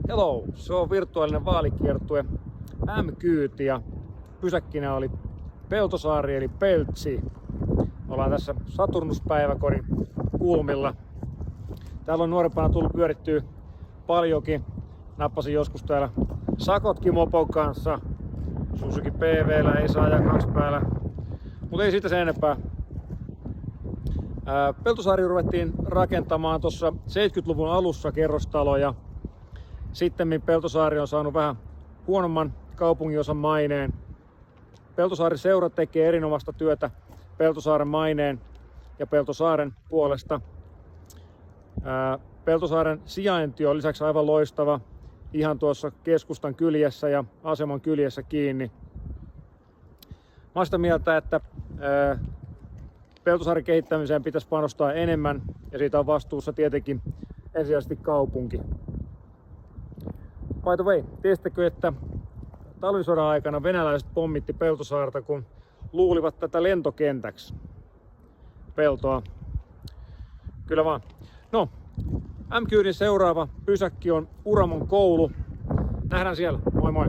Hello, se on virtuaalinen vaalikiertue M-kyyti ja pysäkkinä oli Peltosaari eli Peltsi. Ollaan tässä Saturnus-päiväkodin kulmilla. Täällä on nuorempana tullut pyörittyä paljonkin. Nappasin joskus täällä sakotkin mopon kanssa. Suzuki PV:llä ei saa ajaa kaksipäällä. Mutta ei siitä sen enempää. Peltosaari ruvettiin rakentamaan tuossa 70-luvun alussa kerrostaloja. Sittemmin Peltosaari on saanut vähän huonomman kaupunginosan maineen. Peltosaari seura tekee erinomaista työtä Peltosaaren maineen ja Peltosaaren puolesta. Peltosaaren sijainti on lisäksi aivan loistava. Ihan tuossa keskustan kyljessä ja aseman kyljessä kiinni. Mä oon sitä mieltä, että Peltosaaren kehittämiseen pitäisi panostaa enemmän ja siitä on vastuussa tietenkin ensisijaisesti kaupunki. By the way, tiesittekö, että talvisodan aikana venäläiset pommitti Peltosaarta, kun luulivat tätä lentokentäksi? Peltoa. Kyllä vaan. No, M-kyydin seuraava pysäkki on Uramon koulu. Nähdään siellä. Moi moi!